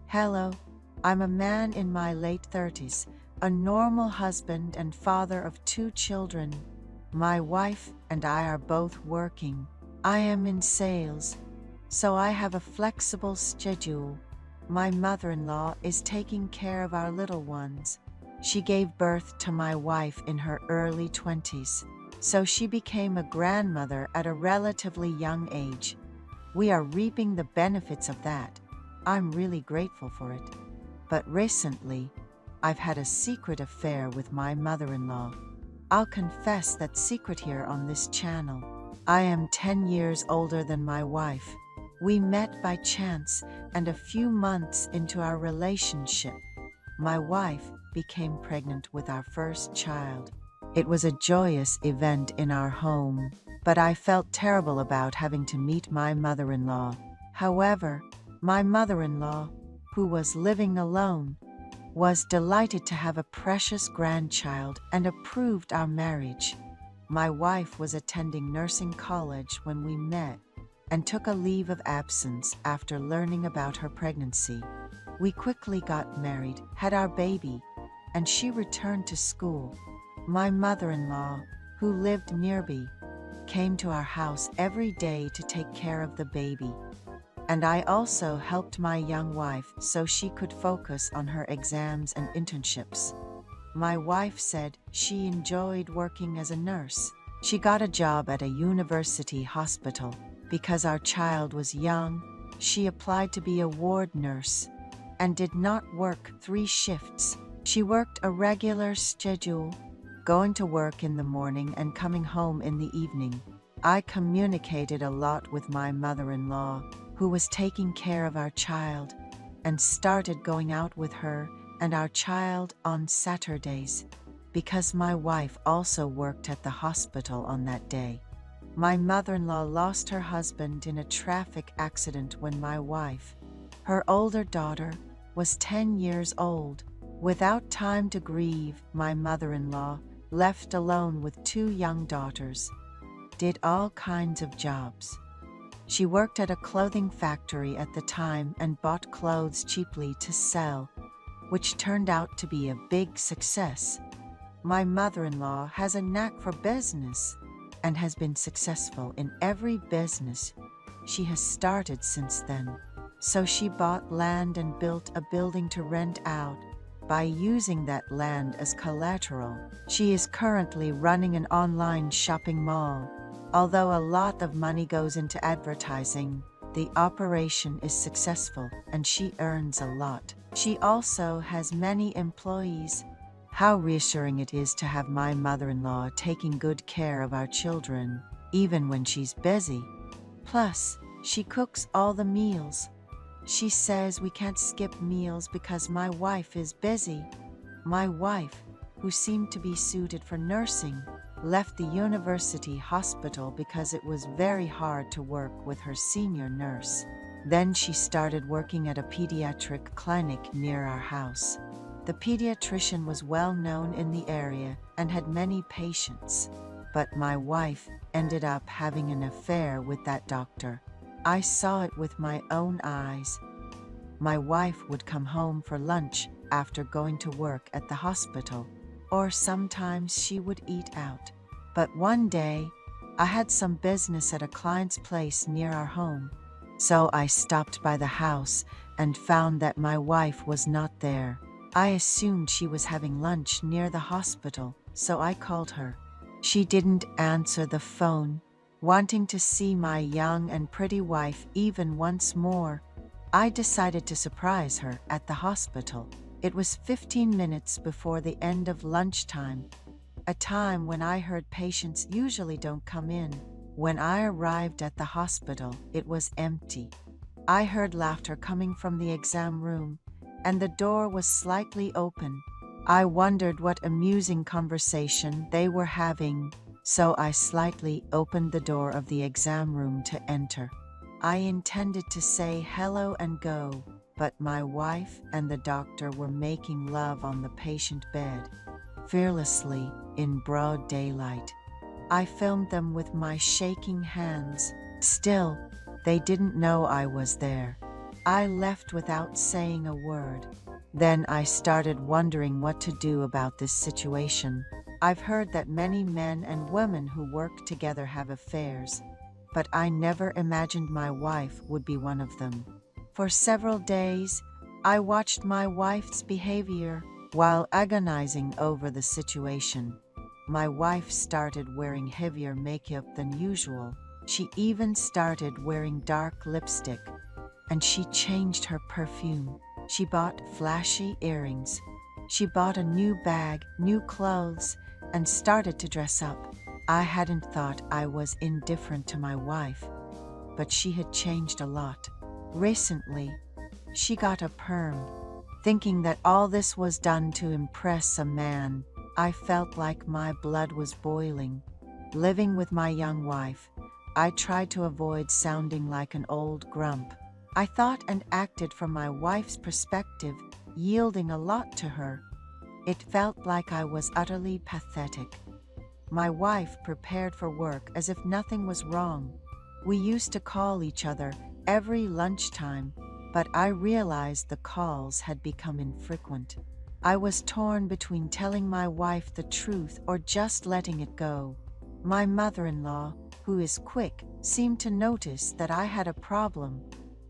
Hello, I'm a man in my late 30s, a normal husband and father of 2 children. My wife and I are both working. I am in sales, so I have a flexible schedule. My mother-in-law is taking care of our little ones. She gave birth to my wife in her early 20s, so she became a grandmother at a relatively young age. We are reaping the benefits of that. I'm really grateful for it. But recently, I've had a secret affair with my mother-in-law. I'll confess that secret here on this channel. I am 10 years older than my wife. We met by chance, and a few months into our relationship, my wife became pregnant with our first child. It was a joyous event in our home, but I felt terrible about having to meet my mother-in-law. However, my mother-in-law, who was living alone, was delighted to have a precious grandchild and approved our marriage. My wife was attending nursing college when we met and took a leave of absence after learning about her pregnancy. We quickly got married, had our baby, and she returned to school. My mother-in-law, who lived nearby, came to our house every day to take care of the baby. And I also helped my young wife so she could focus on her exams and internships. My wife said she enjoyed working as a nurse. She got a job at a university hospital. Because our child was young, she applied to be a ward nurse and did not work 3 shifts. She worked a regular schedule, going to work in the morning and coming home in the evening. I communicated a lot with my mother-in-law, who was taking care of our child, and started going out with her and our child on Saturdays, because my wife also worked at the hospital on that day. My mother-in-law lost her husband in a traffic accident when my wife, her older daughter, was 10 years old. Without time to grieve, my mother-in-law, left alone with 2 young daughters, did all kinds of jobs. She worked at a clothing factory at the time and bought clothes cheaply to sell, which turned out to be a big success. My mother-in-law has a knack for business and has been successful in every business she has started since then. So she bought land and built a building to rent out. By using that land as collateral, she is currently running an online shopping mall. Although a lot of money goes into advertising, the operation is successful and she earns a lot. She also has many employees. How reassuring it is to have my mother-in-law taking good care of our children, even when she's busy. Plus, she cooks all the meals. She says we can't skip meals because my wife is busy. My wife, who seemed to be suited for nursing, left the university hospital because it was very hard to work with her senior nurse. Then she started working at a pediatric clinic near our house. The pediatrician was well known in the area and had many patients, but my wife ended up having an affair with that doctor. I saw it with my own eyes. My wife would come home for lunch after going to work at the hospital, or sometimes she would eat out. But one day, I had some business at a client's place near our home, so I stopped by the house and found that my wife was not there. I assumed she was having lunch near the hospital, so I called her. She didn't answer the phone. Wanting to see my young and pretty wife even once more, I decided to surprise her at the hospital. It was 15 minutes before the end of lunchtime, a time when I heard patients usually don't come in. When I arrived at the hospital, it was empty. I heard laughter coming from the exam room, and the door was slightly open. I wondered what amusing conversation they were having, so I slightly opened the door of the exam room to enter. I intended to say hello and go, but my wife and the doctor were making love on the patient bed, fearlessly, in broad daylight. I filmed them with my shaking hands. Still, they didn't know I was there. I left without saying a word. Then I started wondering what to do about this situation. I've heard that many men and women who work together have affairs, but I never imagined my wife would be one of them. For several days, I watched my wife's behavior while agonizing over the situation. My wife started wearing heavier makeup than usual. She even started wearing dark lipstick, and she changed her perfume. She bought flashy earrings. She bought a new bag, new clothes, and started to dress up. I hadn't thought I was indifferent to my wife, but she had changed a lot. Recently, she got a perm. Thinking that all this was done to impress a man, I felt like my blood was boiling. Living with my young wife, I tried to avoid sounding like an old grump. I thought and acted from my wife's perspective, yielding a lot to her. It felt like I was utterly pathetic. My wife prepared for work as if nothing was wrong. We used to call each other every lunchtime, but I realized the calls had become infrequent. I was torn between telling my wife the truth or just letting it go. My mother-in-law, who is quick, seemed to notice that I had a problem.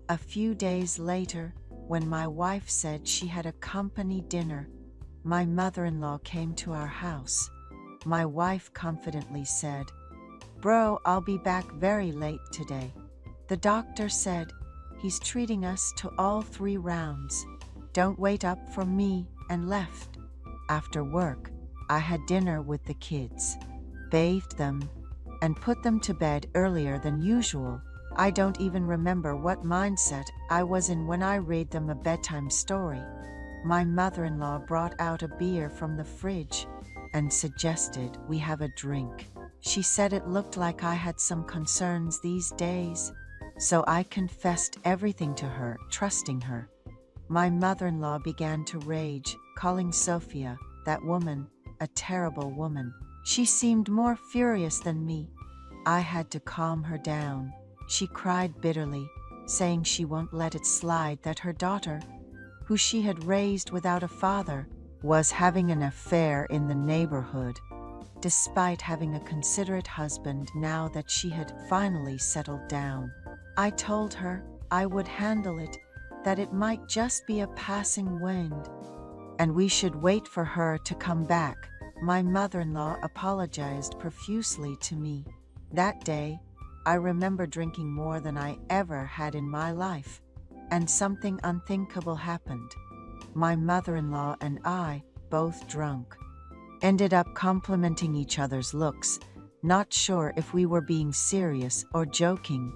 A few days later, when my wife said she had a company dinner, my mother-in-law came to our house. My wife confidently said, "Bro, I'll be back very late today. The doctor said he's treating us to all 3 rounds. Don't wait up for me," and left. After work, I had dinner with the kids, bathed them, and put them to bed earlier than usual. I don't even remember what mindset I was in when I read them a bedtime story. My mother-in-law brought out a beer from the fridge and suggested we have a drink. She said it looked like I had some concerns these days, so I confessed everything to her, trusting her. My mother-in-law began to rage, calling Sophia, that woman, a terrible woman. She seemed more furious than me. I had to calm her down. She cried bitterly, saying she won't let it slide that her daughter, who she had raised without a father, was having an affair in the neighborhood, despite having a considerate husband now that she had finally settled down. I told her I would handle it, that it might just be a passing wind, and we should wait for her to come back. My mother-in-law apologized profusely to me. That day, I remember drinking more than I ever had in my life, and something unthinkable happened. My mother-in-law and I, both drunk, ended up complimenting each other's looks, not sure if we were being serious or joking,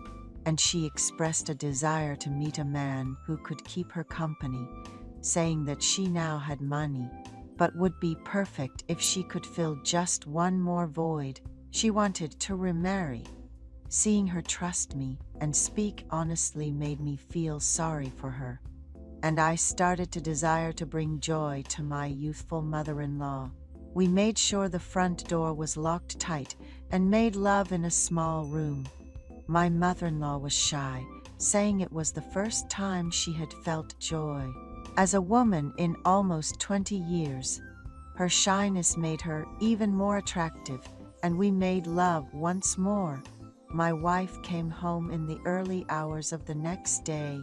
and she expressed a desire to meet a man who could keep her company, saying that she now had money, but would be perfect if she could fill just one more void. She wanted to remarry. Seeing her trust me and speak honestly made me feel sorry for her, and I started to desire to bring joy to my youthful mother-in-law. We made sure the front door was locked tight and made love in a small room. My mother-in-law was shy, saying it was the first time she had felt joy. As a woman in almost 20 years, her shyness made her even more attractive, and we made love once more. My wife came home in the early hours of the next day,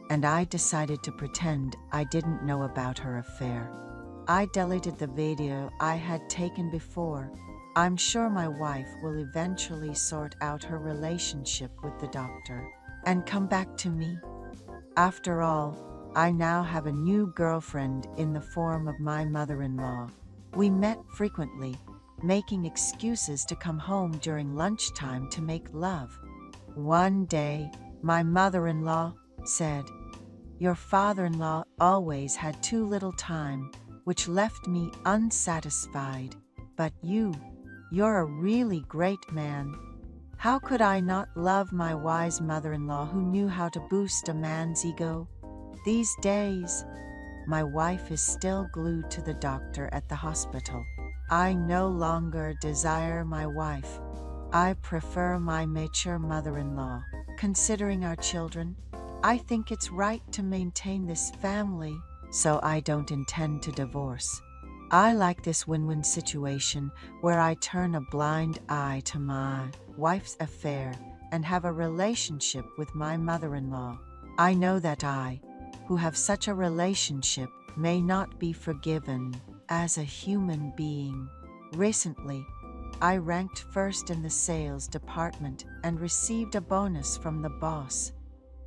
and I decided to pretend I didn't know about her affair. I deleted the video I had taken before. I'm sure my wife will eventually sort out her relationship with the doctor and come back to me. After all, I now have a new girlfriend in the form of my mother-in-law. We met frequently, making excuses to come home during lunchtime to make love. One day, my mother-in-law said, "Your father-in-law always had too little time, which left me unsatisfied. But you're a really great man." How could I not love my wise mother-in-law who knew how to boost a man's ego? These days, my wife is still glued to the doctor at the hospital. I no longer desire my wife. I prefer my mature mother-in-law. Considering our children, I think it's right to maintain this family, so I don't intend to divorce. I like this win-win situation where I turn a blind eye to my wife's affair and have a relationship with my mother-in-law. I know that I, who have such a relationship, may not be forgiven as a human being. Recently, I ranked first in the sales department and received a bonus from the boss.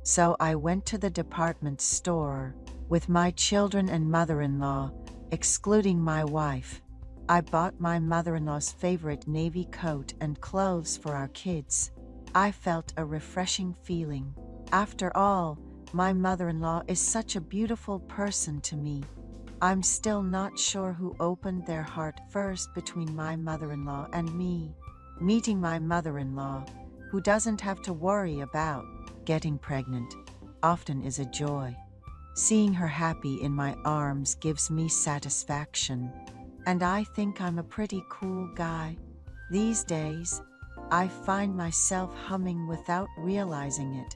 So I went to the department store with my children and mother-in-law, excluding my wife. I bought my mother-in-law's favorite navy coat and clothes for our kids. I felt a refreshing feeling. After all, my mother-in-law is such a beautiful person to me. I'm still not sure who opened their heart first between my mother-in-law and me. Meeting my mother-in-law, who doesn't have to worry about getting pregnant, often is a joy. Seeing her happy in my arms gives me satisfaction, and I think I'm a pretty cool guy. These days, I find myself humming without realizing it.